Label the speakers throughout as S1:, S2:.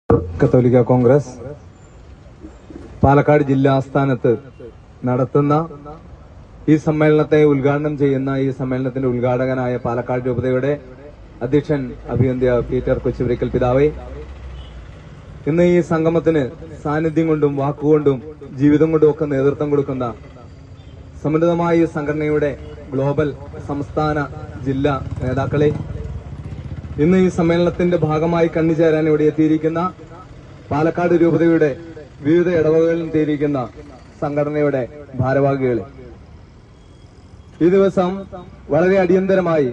S1: കത്തോലിക്ക കോൺഗ്രസ് പാലക്കാട് ജില്ലാ ആസ്ഥാനത്ത് നടത്തുന്ന ഈ സമ്മേളനത്തെ ഉദ്ഘാടനം ചെയ്യുന്ന ഈ സമ്മേളനത്തിന്റെ ഉദ്ഘാടകനായ പാലക്കാട് രൂപതയുടെ അധ്യക്ഷൻ അഭിവന്ദ്യ പീറ്റർ കൊച്ചുപുരയ്ക്കൽ പിതാവേ, ഇന്ന് ഈ സംഗമത്തിന് സാന്നിധ്യം കൊണ്ടും വാക്കുകൊണ്ടും ജീവിതം കൊണ്ടും ഒക്കെ നേതൃത്വം കൊടുക്കുന്ന സമന്വിതമായ ഈ സംഘടനയുടെ ഗ്ലോബൽ സംസ്ഥാന ജില്ലാ നേതാക്കളെ, ഇന്ന് ഈ സമ്മേളനത്തിന്റെ ഭാഗമായി കണ്ണിച്ചേരാൻ ഇവിടെ എത്തിയിരിക്കുന്ന പാലക്കാട് രൂപതയുടെ വിവിധ ഇടവകകളിൽ എത്തിയിരിക്കുന്ന സംഘടനയുടെ ഭാരവാഹികളെ, ഈ ദിവസം വളരെ അടിയന്തരമായി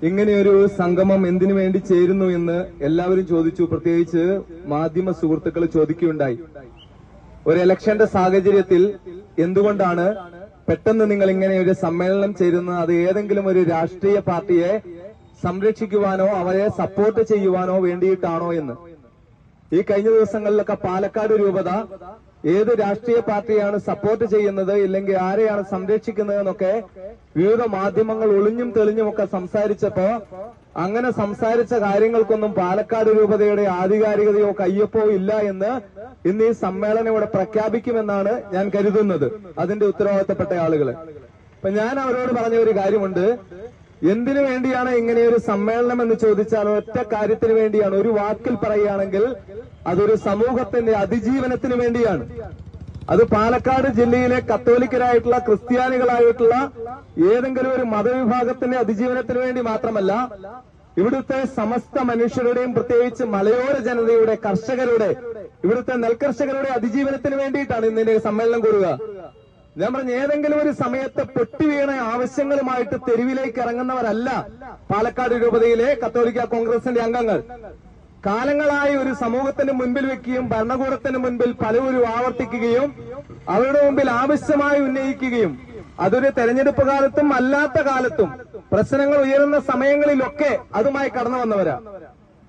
S1: ഇങ്ങനെയൊരു സംഗമം എന്തിനു വേണ്ടി ചേരുന്നു എന്ന് എല്ലാവരും ചോദിച്ചു. പ്രത്യേകിച്ച് മാധ്യമ സുഹൃത്തുക്കൾ ചോദിക്കുകയുണ്ടായി. ഒരു ഇലക്ഷന്റെ സാഹചര്യത്തിൽ എന്തുകൊണ്ടാണ് പെട്ടെന്ന് നിങ്ങൾ ഇങ്ങനെ ഒരു സമ്മേളനം ചേരുന്നത്? അത് ഏതെങ്കിലും ഒരു രാഷ്ട്രീയ പാർട്ടിയെ സംരക്ഷിക്കുവാനോ അവരെ സപ്പോർട്ട് ചെയ്യുവാനോ വേണ്ടിയിട്ടാണോ എന്ന്. ഈ കഴിഞ്ഞ ദിവസങ്ങളിലൊക്കെ പാലക്കാട് രൂപത ഏത് രാഷ്ട്രീയ പാർട്ടിയാണ് സപ്പോർട്ട് ചെയ്യുന്നത്, ഇല്ലെങ്കിൽ ആരെയാണ് സംരക്ഷിക്കുന്നത് എന്നൊക്കെ വിവിധ മാധ്യമങ്ങൾ ഒളിഞ്ഞും തെളിഞ്ഞും ഒക്കെ സംസാരിച്ചപ്പോ, അങ്ങനെ സംസാരിച്ച കാര്യങ്ങൾക്കൊന്നും പാലക്കാട് രൂപതയുടെ ആധികാരികതയോ കയ്യൊപ്പോ ഇല്ല എന്ന് ഇന്ന് ഈ സമ്മേളനം ഇവിടെ പ്രഖ്യാപിക്കുമെന്നാണ് ഞാൻ കരുതുന്നത്, അതിന്റെ ഉത്തരവാദിത്തപ്പെട്ട ആളുകള്. അപ്പൊ ഞാൻ അവരോട് പറഞ്ഞ ഒരു കാര്യമുണ്ട്. എന്തിനു വേണ്ടിയാണ് ഇങ്ങനെയൊരു സമ്മേളനം എന്ന് ചോദിച്ചാൽ ഒറ്റ കാര്യത്തിന് വേണ്ടിയാണ്. ഒരു വാക്കിൽ പറയുകയാണെങ്കിൽ അതൊരു സമൂഹത്തിന്റെ അതിജീവനത്തിന് വേണ്ടിയാണ്. അത് പാലക്കാട് ജില്ലയിലെ കത്തോലിക്കരായിട്ടുള്ള ക്രിസ്ത്യാനികളായിട്ടുള്ള ഏതെങ്കിലും ഒരു മതവിഭാഗത്തിന്റെ അതിജീവനത്തിന് വേണ്ടി മാത്രമല്ല, ഇവിടുത്തെ സമസ്ത മനുഷ്യരുടെയും പ്രത്യേകിച്ച് മലയോര ജനതയുടെ, കർഷകരുടെ, ഇവിടുത്തെ നെൽകർഷകരുടെ അതിജീവനത്തിന് വേണ്ടിയിട്ടാണ് ഇന്നിന്റെ സമ്മേളനം കൂടുക. ഞാൻ പറഞ്ഞ ഏതെങ്കിലും ഒരു സമയത്ത് പൊട്ടിവീണ ആവശ്യങ്ങളുമായിട്ട് തെരുവിലേക്ക് ഇറങ്ങുന്നവരല്ല പാലക്കാട് രൂപതയിലെ കത്തോലിക്ക കോൺഗ്രസിന്റെ അംഗങ്ങൾ. കാലങ്ങളായി ഒരു സമൂഹത്തിന് മുൻപിൽ വെക്കുകയും ഭരണകൂടത്തിന് മുൻപിൽ പലവരും ആവർത്തിക്കുകയും അവരുടെ മുമ്പിൽ ആവശ്യമായി ഉന്നയിക്കുകയും അതൊരു തെരഞ്ഞെടുപ്പ് കാലത്തും അല്ലാത്ത കാലത്തും പ്രശ്നങ്ങൾ ഉയരുന്ന സമയങ്ങളിലൊക്കെ അതുമായി കടന്നു വന്നവരാ.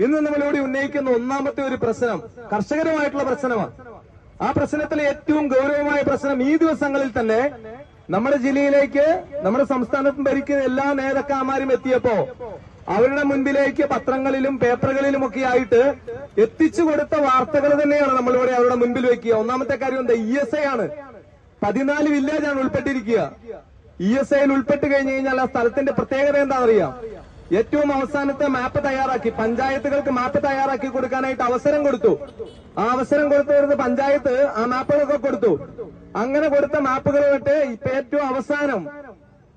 S1: ഇന്ന് നമ്മളിവിടെ ഉന്നയിക്കുന്ന ഒന്നാമത്തെ ഒരു പ്രശ്നം കർഷകരുമായിട്ടുള്ള പ്രശ്നമാണ്. ആ പ്രശ്നത്തിലെ ഏറ്റവും ഗൗരവമായ പ്രശ്നം ഈ ദിവസങ്ങളിൽ തന്നെ നമ്മുടെ ജില്ലയിലേക്ക്, നമ്മുടെ സംസ്ഥാനത്തും ഭരിക്കുന്ന എല്ലാ നേതാക്കന്മാരും എത്തിയപ്പോ അവരുടെ മുൻപിലേക്ക് പത്രങ്ങളിലും പേപ്പറുകളിലുമൊക്കെ ആയിട്ട് എത്തിച്ചു കൊടുത്ത വാർത്തകൾ തന്നെയാണ് നമ്മളിവിടെ അവരുടെ മുൻപിൽ വെക്കുക. ഒന്നാമത്തെ കാര്യം എന്താ? ESI ആണ്. 14 വില്ലേജാണ് ഉൾപ്പെട്ടിരിക്കുക. ESIയിൽ ഉൾപ്പെട്ട് കഴിഞ്ഞു കഴിഞ്ഞാൽ ആ സ്ഥലത്തിന്റെ പ്രത്യേകത എന്താണെന്നറിയാം? ഏറ്റവും അവസാനത്തെ മാപ്പ് തയ്യാറാക്കി, പഞ്ചായത്തുകൾക്ക് മാപ്പ് തയ്യാറാക്കി കൊടുക്കാനായിട്ട് അവസരം കൊടുത്തു. ആ അവസരം കൊടുത്തവർക്ക് പഞ്ചായത്ത് ആ മാപ്പുകളൊക്കെ കൊടുത്തു. അങ്ങനെ കൊടുത്ത മാപ്പുകൾ തൊട്ട് ഇപ്പൊ ഏറ്റവും അവസാനം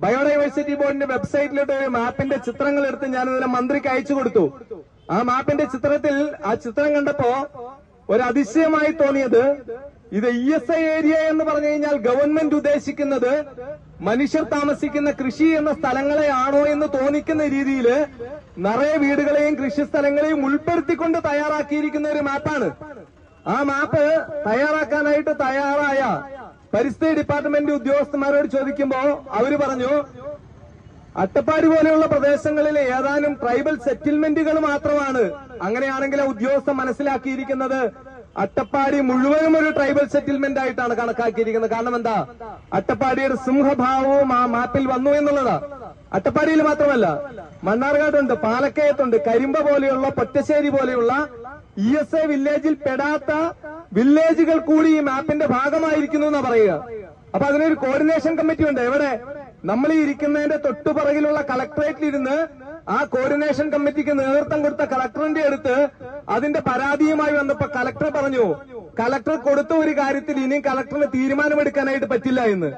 S1: ബയോഡൈവേഴ്സിറ്റി ബോർഡിന്റെ വെബ്സൈറ്റിലോട്ട് ഒരു മാപ്പിന്റെ ചിത്രങ്ങൾ എടുത്ത് ഞാൻ ഇതിനെ മന്ത്രിക്ക് അയച്ചു കൊടുത്തു. ആ മാപ്പിന്റെ ചിത്രത്തിൽ ആ ചിത്രം കണ്ടപ്പോ ഒരു അതിശയമായി തോന്നിയത്, ഇത് ESI ഏരിയ എന്ന് പറഞ്ഞു കഴിഞ്ഞാൽ ഗവൺമെന്റ് ഉദ്ദേശിക്കുന്നത് മനുഷ്യർ താമസിക്കുന്ന കൃഷി എന്ന സ്ഥലങ്ങളെ ആണോ എന്ന് തോന്നിക്കുന്ന രീതിയിൽ നിറയെ വീടുകളെയും കൃഷിസ്ഥലങ്ങളെയും ഉൾപ്പെടുത്തിക്കൊണ്ട് തയ്യാറാക്കിയിരിക്കുന്ന ഒരു മാപ്പാണ്. ആ മാപ്പ് തയ്യാറാക്കാനായിട്ട് തയ്യാറായ പരിസ്ഥിതി ഡിപ്പാർട്ട്മെന്റ് ഉദ്യോഗസ്ഥന്മാരോട് ചോദിക്കുമ്പോ അവര് പറഞ്ഞു, അട്ടപ്പാടി പോലെയുള്ള പ്രദേശങ്ങളിൽ ഏതാനും ട്രൈബൽ സെറ്റിൽമെന്റുകൾ മാത്രമാണ്. അങ്ങനെയാണെങ്കിൽ ഉദ്യോഗസ്ഥർ മനസ്സിലാക്കിയിരിക്കുന്നത് അട്ടപ്പാടി മുഴുവനും ഒരു ട്രൈബൽ സെറ്റിൽമെന്റ് ആയിട്ടാണ് കണക്കാക്കിയിരിക്കുന്നത്. കാരണം എന്താ? അട്ടപ്പാടിയുടെ സിംഹഭാവവും ആ മാപ്പിൽ വന്നു എന്നുള്ളതാ. അട്ടപ്പാടിയിൽ മാത്രമല്ല, മണ്ണാർക്കാടുണ്ട്, പാലക്കയത്തുണ്ട്, കരിമ്പ പോലെയുള്ള, പൊറ്റശ്ശേരി പോലെയുള്ള ESI വില്ലേജിൽ പെടാത്ത വില്ലേജുകൾ കൂടി ഈ മാപ്പിന്റെ ഭാഗമായിരിക്കുന്നു എന്നാ പറയുക. അപ്പൊ അതിനൊരു കോർഡിനേഷൻ കമ്മിറ്റി ഉണ്ട്. എവിടെ? നമ്മൾ ഈ ഇരിക്കുന്നതിന്റെ തൊട്ടുപുറകിലുള്ള കളക്ടറേറ്റിലിരുന്ന് ആ കോർഡിനേഷൻ കമ്മിറ്റിക്ക് നേതൃത്വം കൊടുത്ത കളക്ടറിന്റെ അടുത്ത് അതിന്റെ പരാതിയുമായി വന്നപ്പോ കളക്ടർ പറഞ്ഞു, കളക്ടർ കൊടുത്ത ഒരു കാര്യത്തിൽ ഇനിയും കളക്ടറിന് തീരുമാനമെടുക്കാനായിട്ട് പറ്റില്ല എന്ന്.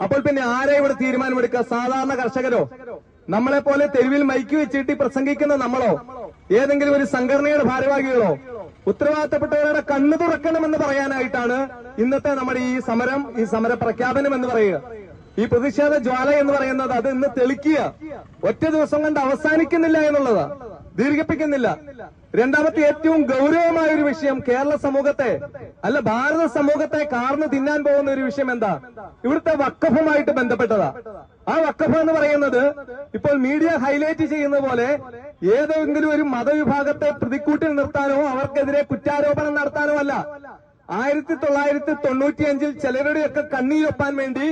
S1: അപ്പോൾ പിന്നെ ആരെ ഇവിടെ തീരുമാനമെടുക്കുക? സാധാരണ കർഷകരോ? നമ്മളെ പോലെ തെരുവിൽ മൈക്ക് വെച്ചിട്ട് പ്രസംഗിക്കുന്ന നമ്മളോ? ഏതെങ്കിലും ഒരു സംഘടനയുടെ ഭാരവാഹികളോ? ഉത്തരവാദിത്തപ്പെട്ടവരുടെ കണ്ണു തുറക്കണമെന്ന് പറയാനായിട്ടാണ് ഇന്നത്തെ നമ്മുടെ ഈ സമരം, ഈ സമര പ്രഖ്യാപനം എന്ന് പറയുക. ഈ പ്രതിഷേധ ജ്വാല എന്ന് പറയുന്നത് അത് ഇന്ന് തെളിക്കുക. ഒറ്റ ദിവസം കൊണ്ട് അവസാനിക്കുന്നില്ല എന്നുള്ളതാ, ദീർഘിപ്പിക്കുന്നില്ല. രണ്ടാമത്തെ ഏറ്റവും ഗൗരവമായ ഒരു വിഷയം കേരള സമൂഹത്തെ, അല്ല ഭാരത സമൂഹത്തെ കാർന്നു തിന്നാൻ പോകുന്ന ഒരു വിഷയം എന്താ? ഇവിടുത്തെ വഖഫുമായിട്ട് ബന്ധപ്പെട്ടതാ. ആ വഖഫ് എന്ന് പറയുന്നത് ഇപ്പോൾ മീഡിയ ഹൈലൈറ്റ് ചെയ്യുന്ന പോലെ ഏതെങ്കിലും ഒരു മതവിഭാഗത്തെ പ്രതിക്കൂട്ടിൽ നിർത്താനോ അവർക്കെതിരെ കുറ്റാരോപണം നടത്താനോ അല്ല. 1995 ചിലരുടെയൊക്കെ കണ്ണീരൊപ്പാൻ വേണ്ടി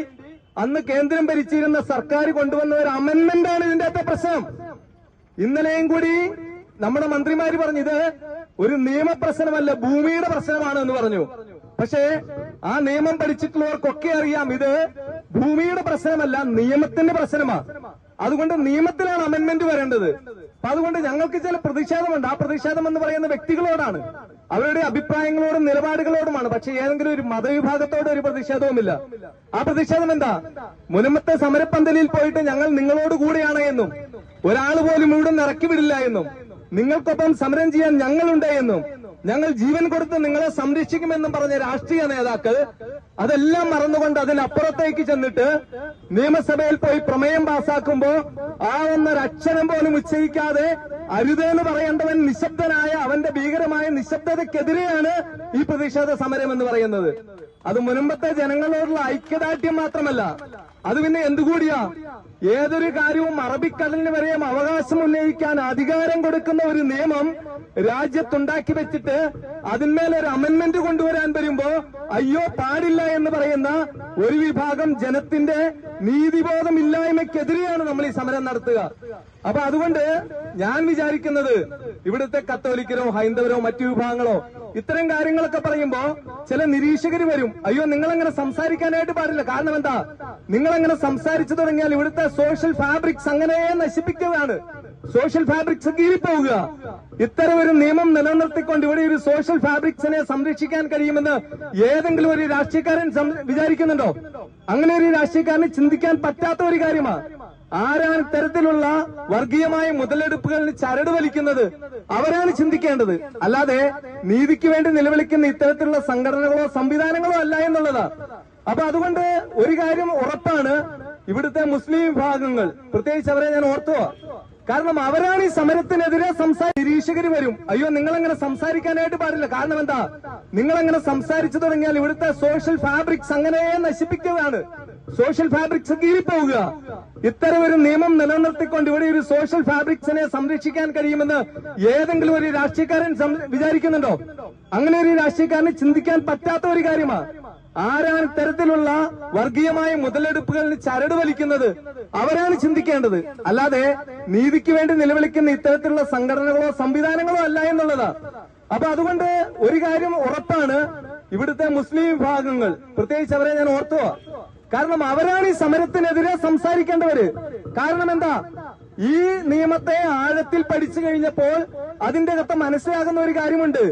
S1: അന്ന് കേന്ദ്രം ഭരിച്ചിരുന്ന സർക്കാർ കൊണ്ടുവന്ന ഒരു അമെന്റ്മെന്റാണ് ഇതിന്റെ അകത്തെ പ്രശ്നം. ഇന്നലെയും കൂടി നമ്മുടെ മന്ത്രിമാര് പറഞ്ഞു, ഇത്
S2: ഒരു നിയമപ്രശ്നമല്ല, ഭൂമിയുടെ പ്രശ്നമാണ് എന്ന് പറഞ്ഞു. പക്ഷേ ആ നിയമം പഠിച്ചിട്ടുള്ളവർക്കൊക്കെ അറിയാം ഇത് ഭൂമിയുടെ പ്രശ്നമല്ല, നിയമത്തിന്റെ പ്രശ്നമാണ്. അതുകൊണ്ട് നിയമത്തിലാണ് അമെന്റ്മെന്റ് വരേണ്ടത്. അപ്പൊ അതുകൊണ്ട് ഞങ്ങൾക്ക് ചില പ്രതിഷേധമുണ്ട്. ആ പ്രതിഷേധം എന്ന് പറയുന്ന വ്യക്തികളോടാണ്, അവരുടെ അഭിപ്രായങ്ങളോടും നിലപാടുകളോടുമാണ്. പക്ഷെ ഏതെങ്കിലും ഒരു മതവിഭാഗത്തോട് ഒരു പ്രതിഷേധവുമില്ല. ആ പ്രതിഷേധം എന്താ? മുനമ്പത്തെ സമരപ്പന്തലിൽ പോയിട്ട് ഞങ്ങൾ നിങ്ങളോട് കൂടെയാണ് എന്നും ഒരാൾ പോലും ഇവിടെ ഇറക്കി വിടില്ല എന്നും നിങ്ങൾക്കൊപ്പം സമരം ചെയ്യാൻ ഞങ്ങളുണ്ട് എന്നും ഞങ്ങൾ ജീവൻ കൊടുത്ത് നിങ്ങളെ സംരക്ഷിക്കുമെന്നും പറഞ്ഞ രാഷ്ട്രീയ നേതാക്കൾ അതെല്ലാം മറന്നുകൊണ്ട് അതിനപ്പുറത്തേക്ക് ചെന്നിട്ട് നിയമസഭയിൽ പോയി പ്രമേയം പാസാക്കുമ്പോ ആ ഒന്നൊരക്ഷരം പോലും ഉച്ചരിക്കാതെ അരുതെന്ന് പറയേണ്ടവൻ നിശബ്ദനായ അവന്റെ ഭീകരമായ നിശബ്ദതയ്ക്കെതിരെയാണ് ഈ പ്രതിഷേധ സമരം എന്ന് പറയുന്നത്. അത് മുൻപത്തെ ജനങ്ങളോടുള്ള ഐക്യദാർഢ്യം മാത്രമല്ല, അത് പിന്നെ എന്തുകൂടിയാ, ഏതൊരു കാര്യവും അറബിക്കടലിന് വരെയും അവകാശം ഉന്നയിക്കാൻ അധികാരം കൊടുക്കുന്ന ഒരു നിയമം രാജ്യത്തുണ്ടാക്കി വെച്ചിട്ട് അതിന്മേൽ ഒരു അമെന്റ്മെന്റ് കൊണ്ടുവരാൻ വരുമ്പോ അയ്യോ പാടില്ല എന്ന് പറയുന്ന ഒരു വിഭാഗം ജനത്തിന്റെ നീതിബോധമില്ലായ്മയ്ക്കെതിരെയാണ് നമ്മൾ ഈ സമരം നടത്തുക. അപ്പൊ അതുകൊണ്ട് ഞാൻ വിചാരിക്കുന്നത് ഇവിടുത്തെ കത്തോലിക്കരോ ഹൈന്ദവരോ മറ്റു വിഭാഗങ്ങളോ ഇത്തരം കാര്യങ്ങളൊക്കെ പറയുമ്പോ ചില നിരീക്ഷകർ വരും, അയ്യോ നിങ്ങളങ്ങനെ സംസാരിക്കാനായിട്ട് പാടില്ല. കാരണം എന്താ, നിങ്ങളങ്ങനെ സംസാരിച്ചു തുടങ്ങിയാൽ ഇവിടുത്തെ സോഷ്യൽ ഫാബ്രിക്സ് അങ്ങനെ നശിപ്പിക്കുകയാണ്, സോഷ്യൽ ഫാബ്രിക്സ് കീറിപ്പോവുക. ഇത്തരം ഒരു നിയമം നിലനിർത്തിക്കൊണ്ട് ഇവിടെ ഒരു സോഷ്യൽ ഫാബ്രിക്സിനെ സംരക്ഷിക്കാൻ കഴിയുമെന്ന് ഏതെങ്കിലും ഒരു രാഷ്ട്രീയക്കാരൻ വിചാരിക്കുന്നുണ്ടോ? അങ്ങനെ ഒരു രാഷ്ട്രീയക്കാരന് ചിന്തിക്കാൻ പറ്റാത്ത ഒരു കാര്യമാണ്. ആരാണ് ഇത്തരത്തിലുള്ള വർഗീയമായ മുതലെടുപ്പുകളിൽ ചരട് വലിക്കുന്നത് അവരാണ് ചിന്തിക്കേണ്ടത്, അല്ലാതെ നീതിക്ക് വേണ്ടി നിലവിളിക്കുന്ന ഇത്തരത്തിലുള്ള സംഘടനകളോ സംവിധാനങ്ങളോ അല്ല എന്നുള്ളതാ. അപ്പൊ അതുകൊണ്ട് ഒരു കാര്യം ഉറപ്പാണ്, ഇവിടുത്തെ മുസ്ലിം വിഭാഗങ്ങൾ പ്രത്യേകിച്ച് അവരെ ഞാൻ ഓർത്തുക. കാരണം അവരാണ് ഈ സമരത്തിനെതിരെ നിരീക്ഷകർ വരും, അയ്യോ നിങ്ങളങ്ങനെ സംസാരിക്കാനായിട്ട് പാടില്ല. കാരണം എന്താ, നിങ്ങളങ്ങനെ സംസാരിച്ചു തുടങ്ങിയാൽ ഇവിടുത്തെ സോഷ്യൽ ഫാബ്രിക്സ് അങ്ങനെ നശിപ്പിക്കുകയാണ്, സോഷ്യൽ ഫാബ്രിക്സ് കീറിപ്പോവുക. ഇത്തരം ഒരു നിയമം നിലനിർത്തിക്കൊണ്ട് ഇവിടെ ഒരു സോഷ്യൽ ഫാബ്രിക്സിനെ സംരക്ഷിക്കാൻ കഴിയുമെന്ന് ഏതെങ്കിലും ഒരു രാഷ്ട്രീയക്കാരൻ വിചാരിക്കുന്നുണ്ടോ? അങ്ങനെ ഒരു രാഷ്ട്രീയക്കാരന് ചിന്തിക്കാൻ പറ്റാത്ത ഒരു കാര്യമാണ്. ആരാണ് ഇത്തരത്തിലുള്ള വർഗീയമായ മുതലെടുപ്പുകളിൽ ചരട് വലിക്കുന്നത് അവരാണ് ചിന്തിക്കേണ്ടത്, അല്ലാതെ നീതിക്ക് വേണ്ടി നിലവിളിക്കുന്ന ഇത്തരത്തിലുള്ള സംഘടനകളോ സംവിധാനങ്ങളോ അല്ല എന്നുള്ളതാ. അപ്പൊ അതുകൊണ്ട് ഒരു കാര്യം ഉറപ്പാണ്, ഇവിടുത്തെ മുസ്ലിം വിഭാഗങ്ങൾ പ്രത്യേകിച്ച് അവരെ ഞാൻ ഓർത്തുക. കാരണം അവരാണ് ഈ സമരത്തിനെതിരെ സംസാരിക്കേണ്ടവര്. കാരണം എന്താ, ഈ നിയമത്തെ ആഴത്തിൽ പഠിച്ചു കഴിഞ്ഞപ്പോൾ അതിന്റെ അകത്ത് മനസ്സിലാകുന്ന ഒരു കാര്യമുണ്ട്,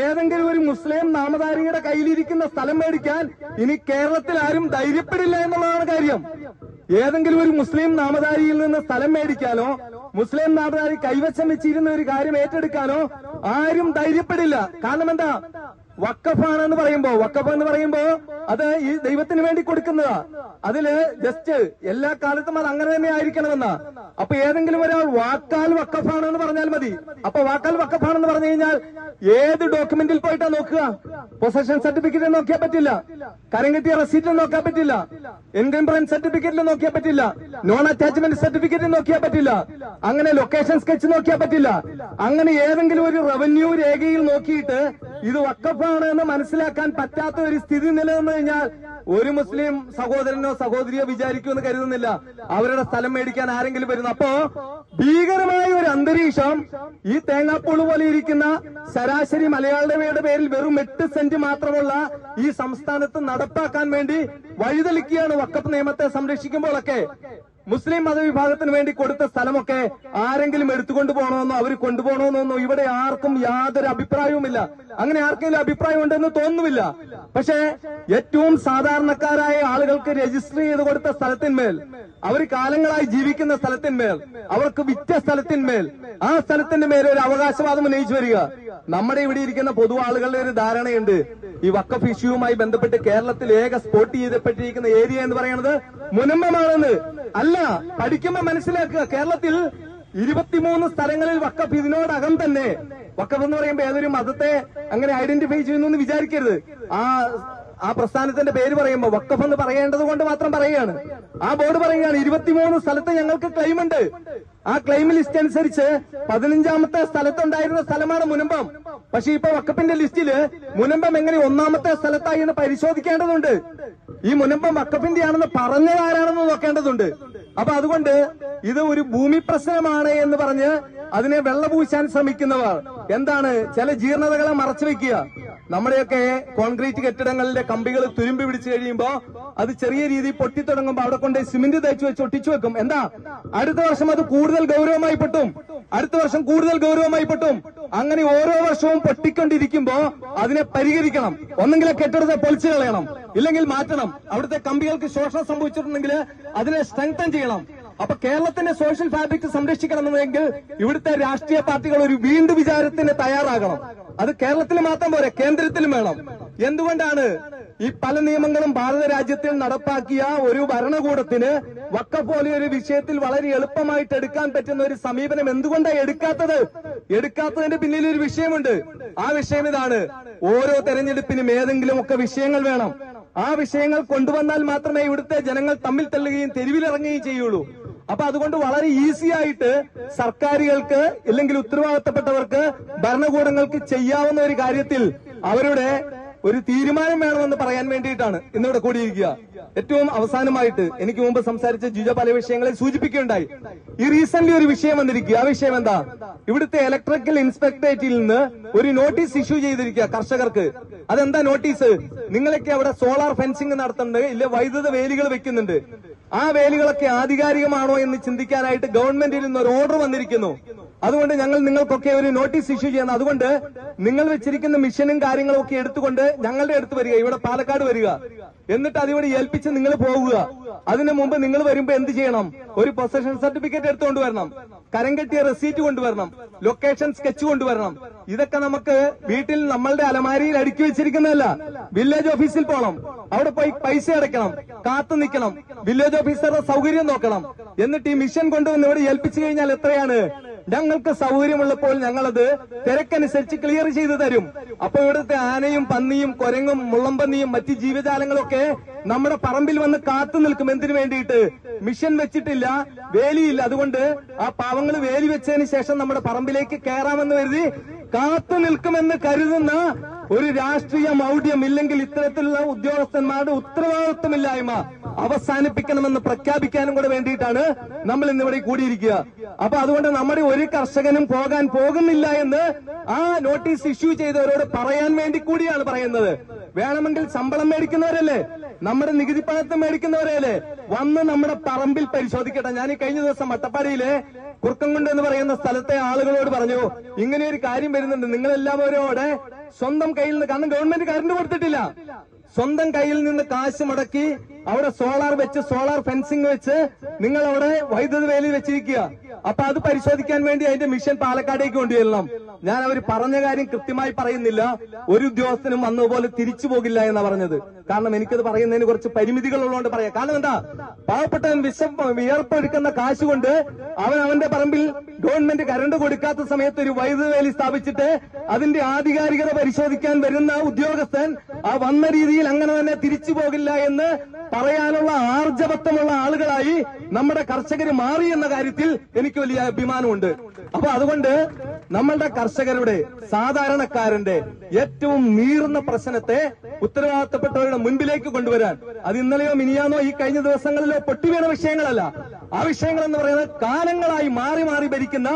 S2: ഏതെങ്കിലും ഒരു മുസ്ലിം നാമധാരിയുടെ കയ്യിലിരിക്കുന്ന സ്ഥലം മേടിക്കാൻ ഇനി കേരളത്തിൽ ആരും ധൈര്യപ്പെടില്ല എന്നുള്ളതാണ് കാര്യം. ഏതെങ്കിലും ഒരു മുസ്ലിം നാമധാരിയിൽ നിന്ന് സ്ഥലം മേടിക്കാനോ മുസ്ലിം നാമധാരി കൈവശം വെച്ചിരുന്ന ഒരു കാര്യം ഏറ്റെടുക്കാനോ ആരും ധൈര്യപ്പെടില്ല. കാരണം എന്താ, വഖഫാണെന്ന് പറയുമ്പോ, വഖഫ് എന്ന് പറയുമ്പോ അത് ഈ ദൈവത്തിന് വേണ്ടി കൊടുക്കുന്നതാ. അതില് ജസ്റ്റ് എല്ലാ കാലത്തും അത് അങ്ങനെ തന്നെ ആയിരിക്കണമെന്നാ. അപ്പൊ ഏതെങ്കിലും ഒരാൾ വാക്കാൽ വഖഫാണെന്ന് പറഞ്ഞാൽ മതി. അപ്പൊ വാക്കാൽ വഖഫാണെന്ന് പറഞ്ഞു കഴിഞ്ഞാൽ ഏത് ഡോക്യുമെന്റിൽ പോയിട്ടാ നോക്കുക? പൊസഷൻ സർട്ടിഫിക്കറ്റ് നോക്കിയാൽ പറ്റില്ല, കരം കിട്ടിയ റെസീറ്റിൽ നോക്കാൻ പറ്റില്ല, എൻകംപ്രൻസ് സർട്ടിഫിക്കറ്റിൽ നോക്കിയാൽ പറ്റില്ല, നോൺ അറ്റാച്ച്മെന്റ് സർട്ടിഫിക്കറ്റിൽ നോക്കിയാൽ പറ്റില്ല, അങ്ങനെ ലൊക്കേഷൻ സ്കെച്ച് നോക്കിയാൽ പറ്റില്ല. അങ്ങനെ ഏതെങ്കിലും ഒരു റവന്യൂ രേഖയിൽ നോക്കിയിട്ട് ഇത് വഖഫാണ് എന്ന് മനസ്സിലാക്കാൻ പറ്റാത്ത ഒരു സ്ഥിതി നിലനിന്നു കഴിഞ്ഞാൽ ഒരു മുസ്ലിം സഹോദരനോ സഹോദരിയോ വിചാരിക്കുമെന്ന് കരുതുന്നില്ല അവരുടെ സ്ഥലം മേടിക്കാൻ ആരെങ്കിലും വരുന്നു. അപ്പോ ഭീകരമായ ഒരു അന്തരീക്ഷം ഈ തേങ്ങാപ്പൂള് പോലെ ഇരിക്കുന്ന ശരാശരി മലയാളിയുടെ പേരിൽ വെറും 8 സെന്റ് മാത്രമുള്ള ഈ സംസ്ഥാനത്ത് നടപ്പാക്കാൻ വേണ്ടി വഴിതെളിക്കുകയാണ്. വഖഫ് നിയമത്തെ സംരക്ഷിക്കുമ്പോഴൊക്കെ മുസ്ലിം മതവിഭാഗത്തിന് വേണ്ടി കൊടുത്ത സ്ഥലമൊക്കെ ആരെങ്കിലും എടുത്തുകൊണ്ട് പോകണമെന്നോ അവർ കൊണ്ടുപോകണമെന്നോ ഇവിടെ ആർക്കും യാതൊരു അഭിപ്രായവുമില്ല. അങ്ങനെ ആർക്കെങ്കിലും അഭിപ്രായം ഉണ്ടെന്ന് തോന്നുന്നില്ല. പക്ഷേ ഏറ്റവും സാധാരണക്കാരായ ആളുകൾക്ക് രജിസ്റ്റർ ചെയ്ത് കൊടുത്ത സ്ഥലത്തിന്മേൽ, അവർ കാലങ്ങളായി ജീവിക്കുന്ന സ്ഥലത്തിന്മേൽ, അവർക്ക് വിറ്റ സ്ഥലത്തിന്മേൽ, ആ സ്ഥലത്തിന്റെ മേൽ ഒരു അവകാശവാദം ഉന്നയിച്ചു വരിക. നമ്മുടെ ഇവിടെ ഇരിക്കുന്ന പൊതു ആളുകളുടെ ഒരു ധാരണയുണ്ട്, ഈ വഖഫ് ഇഷ്യൂവുമായി ബന്ധപ്പെട്ട് കേരളത്തിൽ ഏക സ്പോട്ട് ചെയ്യപ്പെട്ടിരിക്കുന്ന ഏരിയ എന്ന് പറയുന്നത് മുനമ്പമാണെന്ന്. അല്ല, പഠിക്കുമ്പോൾ മനസ്സിലാക്കുക, കേരളത്തിൽ 23 സ്ഥലങ്ങളിൽ വഖഫ് ഇതിനോടകം തന്നെ, വഖഫ് എന്ന് പറയുമ്പോൾ ഏതൊരു മതത്തെ അങ്ങനെ ഐഡന്റിഫൈ ചെയ്യുന്നു എന്ന് വിചാരിക്കരുത്. ആ പ്രസ്ഥാനത്തിന്റെ പേര് പറയുമ്പോൾ വഖഫ് എന്ന് പറയേണ്ടത് കൊണ്ട് മാത്രം പറയുകയാണ്. ആ ബോർഡ് പറയുകയാണ് 23 സ്ഥലത്ത് ഞങ്ങൾക്ക് ക്ലെയിം ഉണ്ട്. ആ ക്ലെയിം ലിസ്റ്റ് അനുസരിച്ച് 15ാമത്തെ സ്ഥലത്തുണ്ടായിരുന്ന സ്ഥലമാണ് മുനമ്പം. പക്ഷെ ഇപ്പൊ വഖഫിന്റെ ലിസ്റ്റില് മുനമ്പം എങ്ങനെ 1ാമത്തെ സ്ഥലത്തായി എന്ന് പരിശോധിക്കേണ്ടതുണ്ട്. ഈ മുനമ്പം വഖഫിന്റെ ആണെന്ന് പറഞ്ഞതാരാണെന്ന് നോക്കേണ്ടതുണ്ട്. അപ്പൊ അതുകൊണ്ട് ഇത് ഒരു ഭൂമി പ്രശ്നമാണ് എന്ന് പറഞ്ഞ് അതിനെ വെള്ളപൂശാൻ ശ്രമിക്കുന്നവർ എന്താണ് ചില ജീർണതകളെ മറച്ചു വെക്കുക. നമ്മുടെയൊക്കെ കോൺക്രീറ്റ് കെട്ടിടങ്ങളിലെ കമ്പികൾ തുരുമ്പി പിടിച്ചു കഴിയുമ്പോ അത് ചെറിയ രീതിയിൽ പൊട്ടിത്തുടങ്ങുമ്പോ അവിടെ കൊണ്ട് സിമന്റ് തേച്ച് വെച്ച് ഒട്ടിച്ചു വെക്കും. എന്താ, അടുത്ത വർഷം അത് കൂടുതൽ ഗൗരവമായി പൊട്ടും, അടുത്ത വർഷം കൂടുതൽ ഗൗരവമായി പൊട്ടും. അങ്ങനെ ഓരോ വർഷവും പൊട്ടിക്കൊണ്ടിരിക്കുമ്പോ അതിനെ പരിഹരിക്കണം. ഒന്നെങ്കിൽ കെട്ടിടത്തെ പൊളിച്ചു കളയണം, ഇല്ലെങ്കിൽ മാറ്റണം. അവിടുത്തെ കമ്പികൾക്ക് ശോഷണം സംഭവിച്ചിട്ടുണ്ടെങ്കിൽ അതിനെ സ്ട്രെങ്തൻ ചെയ്യണം. അപ്പൊ കേരളത്തിന്റെ സോഷ്യൽ ഫാബ്രിക് സംരക്ഷിക്കണമെന്നെങ്കിൽ ഇവിടുത്തെ രാഷ്ട്രീയ പാർട്ടികൾ ഒരു വീണ്ടും വിചാരത്തിന് തയ്യാറാകണം. അത് കേരളത്തിൽ മാത്രം പോരെ, കേന്ദ്രത്തിലും വേണം. എന്തുകൊണ്ടാണ് ഈ പല നിയമങ്ങളും ഭാരത രാജ്യത്തിൽ നടപ്പാക്കിയ ഒരു ഭരണകൂടത്തിന് വഖഫ് പോലെ ഒരു വിഷയത്തിൽ വളരെ എളുപ്പമായിട്ട് എടുക്കാൻ പറ്റുന്ന ഒരു സമീപനം എന്തുകൊണ്ടാണ് എടുക്കാത്തതിന്റെ പിന്നിൽ ഒരു വിഷയമുണ്ട്. ആ വിഷയം ഇതാണ്: ഓരോ തെരഞ്ഞെടുപ്പിനും ഏതെങ്കിലും ഒക്കെ വിഷയങ്ങൾ വേണം. ആ വിഷയങ്ങൾ കൊണ്ടുവന്നാൽ മാത്രമേ ഇവിടുത്തെ ജനങ്ങൾ തമ്മിൽ തള്ളുകയും തെരുവിലിറങ്ങുകയും ചെയ്യുള്ളൂ. അപ്പൊ അതുകൊണ്ട് വളരെ ഈസി ആയിട്ട് സർക്കാരുകൾക്ക് ഇല്ലെങ്കിൽ ഉത്തരവാദിത്തപ്പെട്ടവർക്ക് ഭരണകൂടങ്ങൾക്ക് ചെയ്യാവുന്ന ഒരു കാര്യത്തിൽ അവരുടെ ഒരു തീരുമാനം വേണമെന്ന് പറയാൻ വേണ്ടിയിട്ടാണ് ഇന്നിവിടെ കൂടിയിരിക്കുക. ഏറ്റവും അവസാനമായിട്ട് എനിക്ക് മുമ്പ് സംസാരിച്ച ജിജോ പല വിഷയങ്ങളെ സൂചിപ്പിക്കുകയുണ്ടായി. ഈ റീസെന്റ് ഒരു വിഷയം വന്നിരിക്കുക. ആ വിഷയം എന്താ? ഇവിടുത്തെ ഇലക്ട്രിക്കൽ ഇൻസ്പെക്ടറേറ്റിൽ നിന്ന് ഒരു നോട്ടീസ് ഇഷ്യൂ ചെയ്തിരിക്കുക കർഷകർക്ക്. അതെന്താ നോട്ടീസ്? നിങ്ങളൊക്കെ അവിടെ സോളാർ ഫെൻസിംഗ് നടത്തുന്നുണ്ട്, ഇല്ല വൈദ്യുത വേലികൾ വെക്കുന്നുണ്ട്. ആ വേലികളൊക്കെ ആധികാരികമാണോ എന്ന് ചിന്തിക്കാനായിട്ട് ഗവൺമെന്റിൽ നിന്ന് ഒരു ഓർഡർ വന്നിരിക്കുന്നു. അതുകൊണ്ട് ഞങ്ങൾ നിങ്ങൾക്കൊക്കെ ഒരു നോട്ടീസ് ഇഷ്യൂ ചെയ്യുന്നു. അതുകൊണ്ട് നിങ്ങൾ വെച്ചിരിക്കുന്ന മിഷനും കാര്യങ്ങളും ഒക്കെ എടുത്തുകൊണ്ട് ഞങ്ങളുടെ അടുത്ത് വരിക, ഇവിടെ പാലക്കാട് വരിക. എന്നിട്ട് അതിവിടെ ഏൽപ്പിച്ച് നിങ്ങൾ പോകുക. അതിനു മുമ്പ് നിങ്ങൾ വരുമ്പോ എന്ത് ചെയ്യണം? ഒരു പൊസഷൻ സർട്ടിഫിക്കറ്റ് എടുത്തുകൊണ്ട് വരണം, കരം കെട്ടിയ റെസീറ്റ് കൊണ്ടുവരണം, ലൊക്കേഷൻ സ്കെച്ച് കൊണ്ടുവരണം. ഇതൊക്കെ നമുക്ക് വീട്ടിൽ നമ്മളുടെ അലമാരിയിൽ അടുക്കി വെച്ചിരിക്കുന്നതല്ല. വില്ലേജ് ഓഫീസിൽ പോകണം, അവിടെ പോയി പൈസ അടയ്ക്കണം, കാത്തു നിൽക്കണം, വില്ലേജ് ഓഫീസറുടെ സൗകര്യം നോക്കണം. എന്നിട്ട് ഈ മിഷൻ കൊണ്ടുവന്ന് ഇവിടെ ഏൽപ്പിച്ചു കഴിഞ്ഞാൽ എത്രയാണ്? ഞങ്ങൾക്ക് സൗകര്യമുള്ളപ്പോൾ ഞങ്ങളത് തിരക്കനുസരിച്ച് ക്ലിയർ ചെയ്തു തരും. അപ്പൊ ഇവിടുത്തെ ആനയും പന്നിയും കുരങ്ങും മുള്ളംപന്നിയും മറ്റ് ജീവജാലങ്ങളും ഒക്കെ നമ്മുടെ പറമ്പിൽ വന്ന് കാത്തു നിൽക്കും. എന്തിനു വേണ്ടിയിട്ട്? മിഷൻ വെച്ചിട്ടില്ല, വേലിയില്ല. അതുകൊണ്ട് ആ പാവങ്ങൾ വേലി വെച്ചതിന് ശേഷം നമ്മുടെ പറമ്പിലേക്ക് കയറാമെന്ന് കരുതി കാത്തു നിൽക്കുമെന്ന് കരുതുന്ന ഒരു രാഷ്ട്രീയ മൗഢ്യം, ഇല്ലെങ്കിൽ ഇത്തരത്തിലുള്ള ഉദ്യോഗസ്ഥന്മാരുടെ ഉത്തരവാദിത്വമില്ലായ്മ അവസാനിപ്പിക്കണമെന്ന് പ്രഖ്യാപിക്കാനും കൂടെ വേണ്ടിയിട്ടാണ് നമ്മൾ ഇന്നിവിടെ കൂടിയിരിക്കുക. അപ്പൊ അതുകൊണ്ട് നമ്മുടെ ഒരു കർഷകനും പോകാൻ പോകുന്നില്ല എന്ന് ആ നോട്ടീസ് ഇഷ്യൂ ചെയ്തവരോട് പറയാൻ വേണ്ടി കൂടിയാണ് പറയുന്നത്. വേണമെങ്കിൽ ശമ്പളം മേടിക്കുന്നവരല്ലേ, നമ്മുടെ നികുതി പണത്തെ മേടിക്കുന്നവരല്ലേ, വന്ന് നമ്മുടെ പറമ്പിൽ പരിശോധിക്കട്ടെ. ഞാൻ ഈ കഴിഞ്ഞ ദിവസം അട്ടപ്പാടിയിലെ കുറുക്കംകുണ്ട് എന്ന് പറയുന്ന സ്ഥലത്തെ ആളുകളോട് പറഞ്ഞു, ഇങ്ങനെ ഒരു കാര്യം വരുന്നുണ്ട്, നിങ്ങളെല്ലാവരും അവിടെ സ്വന്തം കയ്യിൽ നിന്ന്, കാരണം ഗവൺമെന്റ് കറണ്ട് കൊടുത്തിട്ടില്ല, സ്വന്തം കയ്യിൽ നിന്ന് കാശ് മുടക്കി അവിടെ സോളാർ വെച്ച്, സോളാർ ഫെൻസിംഗ് വെച്ച് നിങ്ങൾ അവിടെ വൈദ്യുത വേലി വെച്ചിരിക്കുക. അപ്പൊ അത് പരിശോധിക്കാൻ വേണ്ടി അതിന്റെ മിഷൻ പാലക്കാടേക്ക് കൊണ്ടുവരണം. ഞാൻ അവർ പറഞ്ഞ കാര്യം കൃത്യമായി പറയുന്നില്ല. ഒരു ഉദ്യോഗസ്ഥനും വന്നതുപോലെ തിരിച്ചു പോകില്ല എന്നാ പറഞ്ഞത്. കാരണം എനിക്കത് പറയുന്നതിന് കുറച്ച് പരിമിതികൾ ഉള്ളതുകൊണ്ട് പറയാം. കാരണം എന്താ? പാവപ്പെട്ടവൻ വിയർപ്പെടുക്കുന്ന കാശ് കൊണ്ട് അവന്റെ പറമ്പിൽ ഗവൺമെന്റ് കറണ്ട് കൊടുക്കാത്ത സമയത്ത് ഒരു വൈദ്യുത വേലി സ്ഥാപിച്ചിട്ട് അതിന്റെ ആധികാരികത പരിശോധിക്കാൻ വരുന്ന ഉദ്യോഗസ്ഥൻ ആ വന്ന രീതിയിൽ അങ്ങനെ തന്നെ തിരിച്ചു പോകില്ല എന്ന് പറയാനുള്ള ആർജവത്വമുള്ള ആളുകളായി നമ്മുടെ കർഷകർ മാറി എന്ന കാര്യത്തിൽ എനിക്ക് വലിയ അഭിമാനമുണ്ട്. അപ്പൊ അതുകൊണ്ട് നമ്മളുടെ കർഷകരുടെ, സാധാരണക്കാരന്റെ ഏറ്റവും നീറുന്ന പ്രശ്നത്തെ ഉത്തരവാദിത്തപ്പെട്ടവരുടെ മുൻപിലേക്ക് കൊണ്ടുവരാൻ, അത് ഇന്നലെയോ മിനിയാന്നോ ഈ കഴിഞ്ഞ ദിവസങ്ങളിലോ പൊട്ടിവീണ വിഷയങ്ങളല്ല. ആ വിഷയങ്ങൾ എന്ന് പറയുന്നത് കാലങ്ങളായി മാറി മാറി ഭരിക്കുന്ന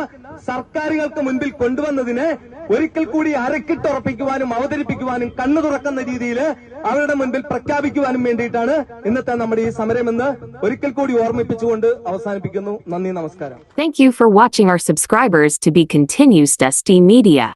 S2: സർക്കാരുകൾക്ക് മുൻപിൽ കൊണ്ടുവന്നതിനെ ഒരിക്കൽ കൂടി അരക്കിട്ടുറപ്പിക്കുവാനും അവതരിപ്പിക്കുവാനും കണ്ണു തുറക്കുന്ന രീതിയിൽ അവരുടെ മുൻപിൽ പ്രഖ്യാപിക്കുവാനും വേണ്ടിയിട്ടാണ് ഇന്നത്തെ നമ്മുടെ ഈ സമരമെന്ന് ഒരിക്കൽ കൂടി ഓർമ്മിപ്പിച്ചുകൊണ്ട് അവസാനിപ്പിക്കുന്നു. നന്ദി, നമസ്കാരം.
S3: Thank you for watching. Our subscribers to be continues Dusty Media.